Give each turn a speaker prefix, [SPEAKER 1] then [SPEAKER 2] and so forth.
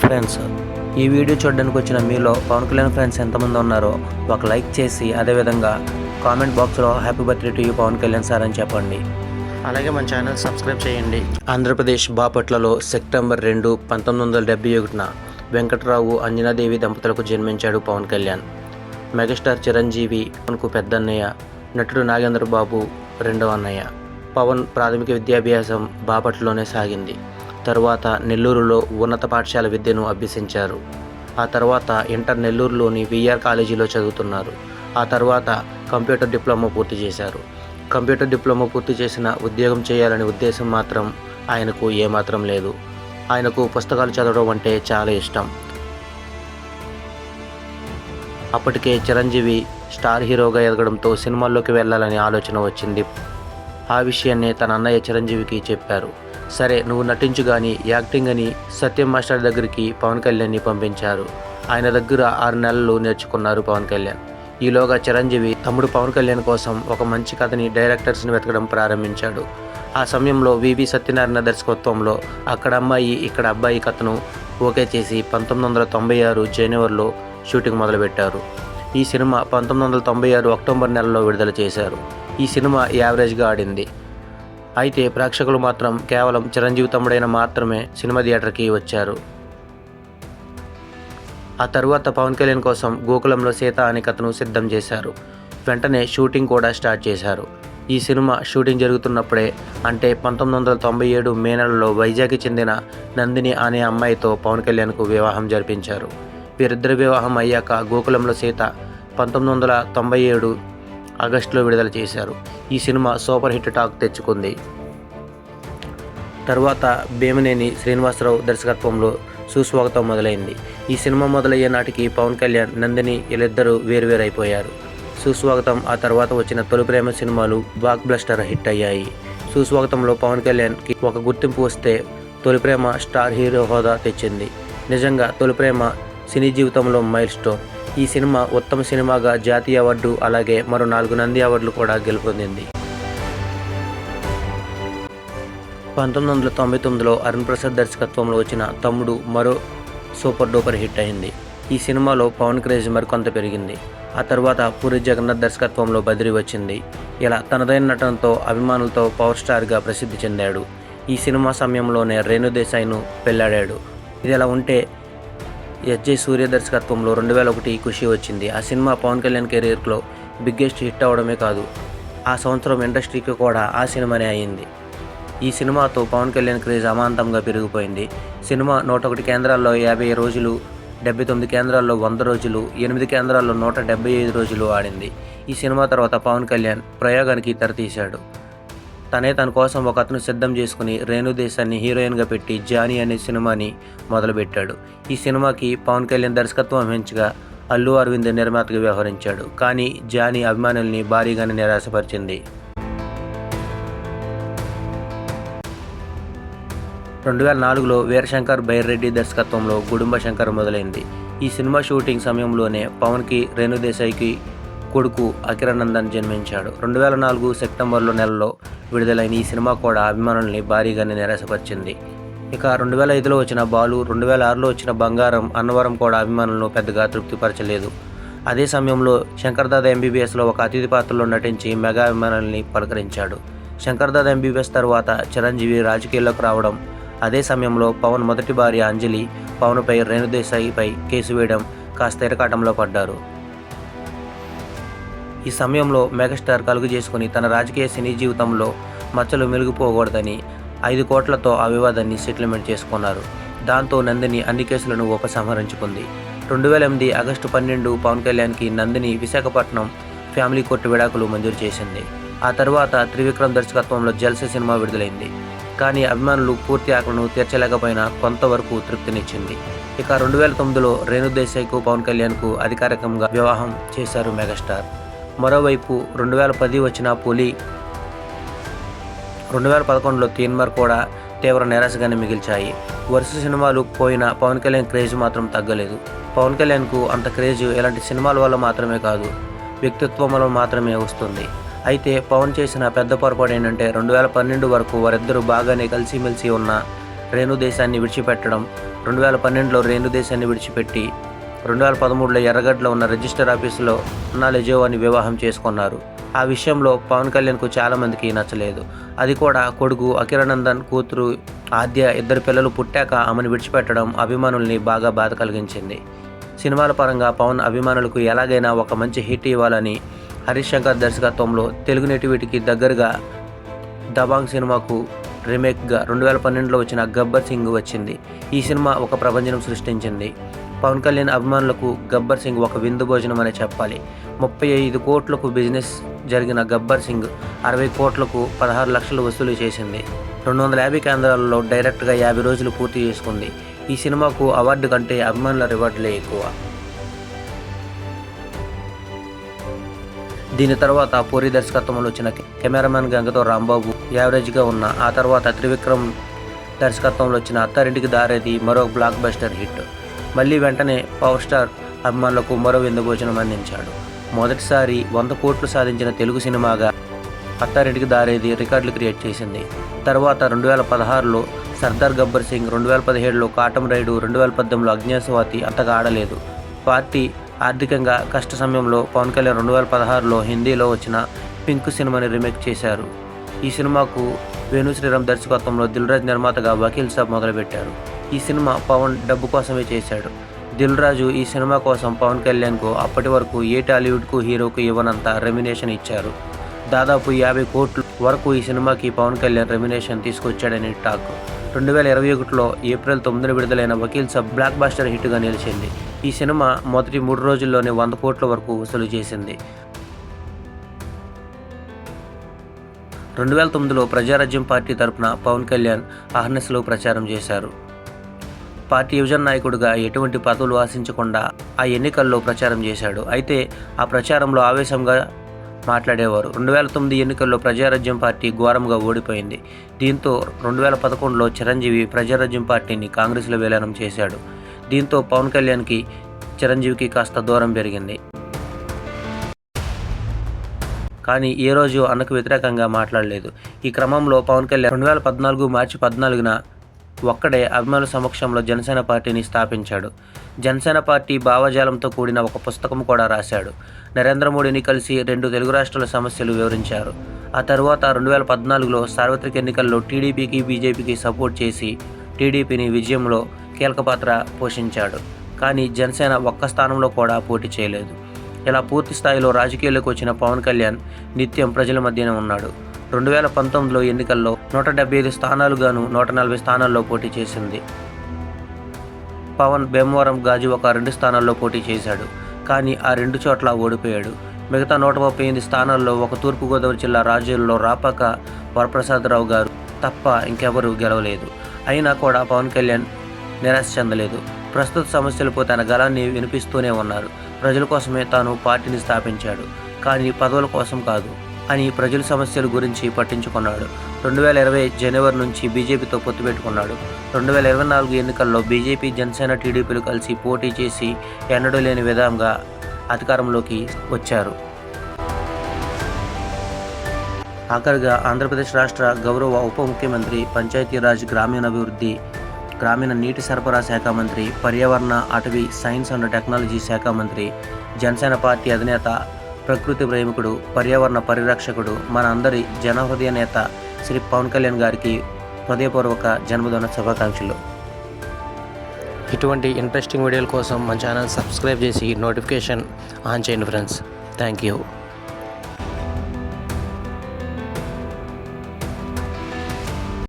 [SPEAKER 1] Friends, ఈ video చూడడానికి వచ్చిన మీలో పవన్ కళ్యాణ్ ఫ్రెండ్స్ ఎంతమంది ఉన్నారో ఒక లైక్ చేసి అదేవిధంగా కామెంట్ బాక్స్లో happy birthday to you Pawan Kalyan sir అని చెప్పండి. అలాగే మన ఛానల్ సబ్స్క్రైబ్ చేయండి. ఆంధ్రప్రదేశ్ బాపట్లలో సెప్టెంబర్ 2, 1971న వెంకట్రావు అంజనాదేవి దంపతులకు జన్మించాడు పవన్ కళ్యాణ్. మెగాస్టార్ చిరంజీవి పవన్కు పెద్దన్నయ్య, నటుడు నాగేంద్ర బాబు రెండవ అన్నయ్య. పవన్ ప్రాథమిక విద్యాభ్యాసం బాపట్లలోనే సాగింది. తరువాత నెల్లూరులో ఉన్నత పాఠశాల విద్యను అభ్యసించారు. ఆ తర్వాత ఇంటర్ నెల్లూరులోని విఆర్ కాలేజీలో చదువుతున్నారు. ఆ తర్వాత కంప్యూటర్ డిప్లొమా పూర్తి చేశారు. కంప్యూటర్ డిప్లొమా పూర్తి చేసిన ఉద్యోగం చేయాలనే ఉద్దేశం మాత్రం ఆయనకు ఏమాత్రం లేదు. ఆయనకు పుస్తకాలు చదవడం అంటే చాలా ఇష్టం. అప్పటికే చిరంజీవి స్టార్ హీరోగా ఎదగడంతో సినిమాల్లోకి వెళ్ళాలని ఆలోచన వచ్చింది. ఆ విషయాన్ని తన అన్నయ్య చిరంజీవికి చెప్పారు. సరే నువ్వు నటించు కానీ యాక్టింగ్ అని సత్యం మాస్టర్ దగ్గరికి పవన్ కళ్యాణ్ని పంపించారు. ఆయన దగ్గర 6 నెలలు నేర్చుకున్నారు పవన్ కళ్యాణ్. ఈలోగా చిరంజీవి తమ్ముడు పవన్ కళ్యాణ్ కోసం ఒక మంచి కథని డైరెక్టర్స్ని వెతకడం ప్రారంభించాడు. ఆ సమయంలో వివి సత్యనారాయణ దర్శకత్వంలో అక్కడ అమ్మాయి ఇక్కడ అబ్బాయి కథను ఓకే చేసి 1996 జనవరిలో షూటింగ్ మొదలుపెట్టారు. ఈ సినిమా 1996 అక్టోబర్ నెలలో విడుదల చేశారు. ఈ సినిమా యావరేజ్గా ఆడింది. అయితే ప్రేక్షకులు మాత్రం కేవలం చిరంజీవి తమ్ముడైన మాత్రమే సినిమా థియేటర్కి వచ్చారు. ఆ తర్వాత పవన్ కళ్యాణ్ కోసం గోకులంలో సీత అనే కథను సిద్ధం చేశారు. వెంటనే షూటింగ్ కూడా స్టార్ట్ చేశారు. ఈ సినిమా షూటింగ్ జరుగుతున్నప్పుడే అంటే 1997 మే నెలలో వైజాగ్కి చెందిన నందిని అనే అమ్మాయితో పవన్ కళ్యాణ్కు వివాహం జరిపించారు. వీరిద్దరి వివాహం అయ్యాక గోకులంలో సీత 1997 ఆగస్టులో విడుదల చేశారు. ఈ సినిమా సూపర్ హిట్ టాక్ తెచ్చుకుంది. తర్వాత భీమనేని శ్రీనివాసరావు దర్శకత్వంలో సుస్వాగతం మొదలైంది. ఈ సినిమా మొదలయ్యే నాటికి పవన్ కళ్యాణ్, నందిని వీళ్ళిద్దరూ వేరువేరైపోయారు. సుస్వాగతం ఆ తర్వాత వచ్చిన తొలి ప్రేమ సినిమాలు బ్లాక్ బస్టర్ హిట్ అయ్యాయి. సుస్వాగతంలో పవన్ కళ్యాణ్కి ఒక గుర్తింపు వస్తే తొలి ప్రేమ స్టార్ హీరో హోదా తెచ్చింది. నిజంగా తొలి ప్రేమ సినీ జీవితంలో మైల్ స్టోన్. ఈ సినిమా ఉత్తమ సినిమాగా జాతీయ అవార్డు అలాగే మరో 4 నంది అవార్డులు కూడా గెలుపొందింది. 1999లో అరుణ్ ప్రసాద్ దర్శకత్వంలో వచ్చిన తమ్ముడు మరో సూపర్ డూపర్ హిట్ అయింది. ఈ సినిమాలో పవన్ క్రేజ్ మరికొంత పెరిగింది. ఆ తర్వాత పూరి జగన్నాథ్ దర్శకత్వంలో బద్రి వచ్చింది. ఇలా తనదైన నటనతో అభిమానులతో పవర్ స్టార్గా ప్రసిద్ధి చెందాడు. ఈ సినిమా సమయంలోనే రేణు దేశాయ్ను పెళ్లాడాడు. ఇది ఎలా ఉంటే ఎస్జే సూర్య దర్శకత్వంలో 2001 ఖుషి వచ్చింది. ఆ సినిమా పవన్ కళ్యాణ్ కెరీర్లో బిగ్గెస్ట్ హిట్ అవడమే కాదు, ఆ సంవత్సరం ఇండస్ట్రీకి కూడా ఆ సినిమానే అయింది. ఈ సినిమాతో పవన్ కళ్యాణ్ క్రేజ్ అమాంతంగా పెరిగిపోయింది. సినిమా 101 కేంద్రాల్లో 50 రోజులు, 79 కేంద్రాల్లో 100 రోజులు, 8 కేంద్రాల్లో 175 రోజులు ఆడింది. ఈ సినిమా తర్వాత పవన్ కళ్యాణ్ ప్రయోగానికి తెరతీశాడు. తన కోసం ఒక అతను సిద్ధం చేసుకుని రేణు దేశాన్ని హీరోయిన్గా పెట్టి జానీ అనే సినిమాని మొదలుపెట్టాడు. ఈ సినిమాకి పవన్ కళ్యాణ్ దర్శకత్వం వహించగా అల్లు అరవింద్ నిర్మాతగా వ్యవహరించాడు. కానీ జానీ అభిమానుల్ని భారీగానే నిరాశపరిచింది. 2004లో వీరశంకర్ బైర్రెడ్డి దర్శకత్వంలో గుడుంబ శంకర్ మొదలైంది. ఈ సినిమా షూటింగ్ సమయంలోనే పవన్కి రేణు దేశాయ్కి కొడుకు అకిరానందన్ జన్మించాడు. 2004 సెప్టెంబర్లో నెలలో విడుదలైన ఈ సినిమా కూడా అభిమానుల్ని భారీగానే నిరాశపరిచింది. ఇక 2005లో వచ్చిన బాలు, 2006లో వచ్చిన బంగారం, అన్నవరం కూడా అభిమానులను పెద్దగా తృప్తిపరచలేదు. అదే సమయంలో శంకర్దాదా ఎంబీబీఎస్లో ఒక అతిథి పాత్రలో నటించి మెగా అభిమానుల్ని పలకరించాడు. శంకర్దాదా ఎంబీబీఎస్ తర్వాత చిరంజీవి రాజకీయాల్లోకి రావడం, అదే సమయంలో పవన్ మొదటి భార్య అంజలి పవన్పై రేణు దేశాయ్పై కేసు వేయడం కాస్త ఇరకాటంలో పడ్డారు. ఈ సమయంలో మెగాస్టార్ కలుగు చేసుకుని తన రాజకీయ సినీ జీవితంలో మచ్చలు మెలుగుపోకూడదని 5 కోట్లతో ఆ వివాదాన్ని సెటిల్మెంట్ చేసుకున్నారు. దాంతో నందిని అన్ని కేసులను ఉపసంహరించుకుంది. 2008 ఆగస్టు 12 పవన్ కళ్యాణ్కి నందిని విశాఖపట్నం ఫ్యామిలీ కోర్టు విడాకులు మంజూరు చేసింది. ఆ తర్వాత త్రివిక్రమ్ దర్శకత్వంలో జల్సీ సినిమా విడుదలైంది. కానీ అభిమానులు పూర్తి ఆకలను తీర్చలేకపోయినా కొంతవరకు తృప్తినిచ్చింది. ఇక 2009లో రేణు దేశాయ్కు పవన్ కళ్యాణ్కు అధికారికంగా వివాహం చేశారు మెగాస్టార్. మరోవైపు 2010 వచ్చిన పులి, 2011లో తీన్మార్ కూడా తీవ్ర నిరాశగానే మిగిల్చాయి. వరుస సినిమాలు పోయినా పవన్ కళ్యాణ్ క్రేజ్ మాత్రం తగ్గలేదు. పవన్ కళ్యాణ్కు అంత క్రేజ్ ఇలాంటి సినిమాల వల్ల మాత్రమే కాదు, వ్యక్తిత్వం వల్ల మాత్రమే వస్తుంది. అయితే పవన్ చేసిన పెద్ద పొరపాటు ఏంటంటే 2012 వరకు వారిద్దరూ బాగానే కలిసిమెలిసి ఉన్న రేణు దేశాన్ని విడిచిపెట్టడం, 2012లో రేణు దేశాన్ని విడిచిపెట్టి 2013లో ఎర్రగడ్డలో ఉన్న రిజిస్టర్ ఆఫీసులో అన్నా లెజోవాని వివాహం చేసుకున్నారు. ఆ విషయంలో పవన్ కళ్యాణ్కు చాలామందికి నచ్చలేదు. అది కూడా కొడుకు అఖిరానందన్, కూతురు ఆద్య ఇద్దరు పిల్లలు పుట్టాక ఆమెను విడిచిపెట్టడం అభిమానుల్ని బాగా బాధ కలిగించింది. సినిమాల పరంగా పవన్ అభిమానులకు ఎలాగైనా ఒక మంచి హిట్ ఇవ్వాలని హరీష్ శంకర్ దర్శకత్వంలో తెలుగు నేటివిటీకి దగ్గరగా దబాంగ్ సినిమాకు రీమేక్గా 2012లో వచ్చిన గబ్బర్ సింగ్ వచ్చింది. ఈ సినిమా ఒక ప్రపంచం సృష్టించింది. పవన్ కళ్యాణ్ అభిమానులకు గబ్బర్ సింగ్ ఒక విందు భోజనం అనే చెప్పాలి. 35 కోట్లకు బిజినెస్ జరిగిన గబ్బర్ సింగ్ 60 కోట్లకు 16 లక్షలు వసూలు చేసింది. 250 కేంద్రాలలో డైరెక్ట్గా 50 రోజులు పూర్తి చేసుకుంది. ఈ సినిమాకు అవార్డు కంటే అభిమానుల రివార్డులే ఎక్కువ. దీని తర్వాత పూరి దర్శకత్వంలో వచ్చిన కెమెరామెన్ గంగతో రాంబాబు యావరేజ్గా ఉన్న, ఆ తర్వాత త్రివిక్రమ్ దర్శకత్వంలో వచ్చిన అత్తారింటికి దారేది మరో బ్లాక్ బస్టర్ హిట్. మళ్ళీ వెంటనే పవర్ స్టార్ అభిమానులకు మరో విందు భోజనం అందించాడు. మొదటిసారి 100 కోట్లు సాధించిన తెలుగు సినిమాగా అత్తారింటికి దారేది రికార్డులు క్రియేట్ చేసింది. తర్వాత 2016లో సర్దార్ గబ్బర్ సింగ్, 2017లో కాటం రైడు, 2018లో అజ్ఞాతవాసి అంతగా ఆడలేదు. పార్టీ ఆర్థికంగా కష్ట సమయంలో పవన్ కళ్యాణ్ 2016లో హిందీలో వచ్చిన పింక్ సినిమాని రీమేక్ చేశారు. ఈ సినిమాకు వేణు శ్రీరామ్ దర్శకత్వంలో దిల్ రాజు నిర్మాతగా వకీల్ సాబ్ మొదలుపెట్టారు. ఈ సినిమా పవన్ డబ్బు కోసమే చేశాడు. దిల్ రాజు ఈ సినిమా కోసం పవన్ కళ్యాణ్కు అప్పటి వరకు ఏ టాలీవుడ్కు హీరోకు ఇవ్వనంత రెమ్యునేషన్ ఇచ్చారు. దాదాపు 50 కోట్ల వరకు ఈ సినిమాకి పవన్ కళ్యాణ్ రెమ్యునేషన్ తీసుకొచ్చాడని టాక్. 2021లో ఏప్రిల్ 9న విడుదలైన వకీల్ సాబ్ బ్లాక్ బస్టర్ హిట్గా నిలిచింది. ఈ సినిమా మొదటి 3 రోజుల్లోనే 100 కోట్ల వరకు వసూలు చేసింది. 2009లో ప్రజారాజ్యం పార్టీ తరపున పవన్ కళ్యాణ్ అహర్నిశలు ప్రచారం చేశారు. పార్టీ యువజన నాయకుడిగా ఎటువంటి పదవులు ఆశించకుండా ఆ ఎన్నికల్లో ప్రచారం చేశాడు. అయితే ఆ ప్రచారంలో ఆవేశంగా మాట్లాడేవారు. 2009 ఎన్నికల్లో ప్రజారాజ్యం పార్టీ ఘోరంగా ఓడిపోయింది. దీంతో 2011లో చిరంజీవి ప్రజారాజ్యం పార్టీని కాంగ్రెస్లో విలీనం చేశాడు. దీంతో పవన్ కళ్యాణ్కి చిరంజీవికి కాస్త దూరం పెరిగింది. కానీ ఏ రోజు అన్నకు వ్యతిరేకంగా మాట్లాడలేదు. ఈ క్రమంలో పవన్ కళ్యాణ్ 2014 మార్చి 14న ఒక్కడే అభిమానుల సమక్షంలో జనసేన పార్టీని స్థాపించాడు. జనసేన పార్టీ భావజాలంతో కూడిన ఒక పుస్తకం కూడా రాశాడు. నరేంద్ర మోడీని కలిసి 2 తెలుగు రాష్ట్రాల సమస్యలు వివరించారు. ఆ తర్వాత 2014లో సార్వత్రిక ఎన్నికల్లో టీడీపీకి, బీజేపీకి సపోర్ట్ చేసి టీడీపీని విజయంలో కీలక పాత్ర పోషించాడు. కానీ జనసేన ఒక్క స్థానంలో కూడా పోటీ చేయలేదు. ఇలా పూర్తి స్థాయిలో రాజకీయాల్లోకి వచ్చిన పవన్ కళ్యాణ్ నిత్యం ప్రజల మధ్యనే ఉన్నాడు. 2019లో ఎన్నికల్లో 175 స్థానాలు గాను 140 స్థానాల్లో పోటీ చేసింది. పవన్ భీమవరం, గాజువాక 2 స్థానాల్లో పోటీ చేశాడు. కానీ ఆ 2 చోట్ల ఓడిపోయాడు. మిగతా 138 స్థానాల్లో ఒక తూర్పుగోదావరి జిల్లా రాజుల్లో రాపాక వరప్రసాదరావు గారు తప్ప ఇంకెవరూ గెలవలేదు. అయినా కూడా పవన్ కళ్యాణ్ నిరాశ చెందలేదు. ప్రస్తుత సమస్యలపై తన గళాన్ని వినిపిస్తూనే ఉన్నారు. ప్రజల కోసమే తాను పార్టీని స్థాపించాడు, కానీ పదవుల కోసం కాదు అని ప్రజల సమస్యల గురించి పట్టించుకున్నాడు. 2020 జనవరి నుంచి బీజేపీతో పొత్తు పెట్టుకున్నాడు. 2024 ఎన్నికల్లో బీజేపీ, జనసేన, టీడీపీలు కలిసి పోటీ చేసి ఎన్నడూ లేని విధంగా అధికారంలోకి వచ్చారు. ఆఖరిగా ఆంధ్రప్రదేశ్ రాష్ట్ర గౌరవ ఉప ముఖ్యమంత్రి, పంచాయతీరాజ్, గ్రామీణాభివృద్ధి, గ్రామీణ నీటి సరఫరా శాఖ మంత్రి, పర్యావరణ, అటవీ, సైన్స్ అండ్ టెక్నాలజీ శాఖ మంత్రి, జనసేన పార్టీ అధినేత, ప్రకృతి ప్రేమికుడు, పర్యావరణ పరిరక్షకుడు, మన అందరి జనహృదయ నేత శ్రీ పవన్ కళ్యాణ్ గారికి హృదయపూర్వక జన్మదిన శుభాకాంక్షలు. ఇటువంటి ఇంట్రెస్టింగ్ వీడియోల కోసం మన ఛానల్ సబ్స్క్రైబ్ చేసి నోటిఫికేషన్ ఆన్ చేయండి ఫ్రెండ్స్. Thank you.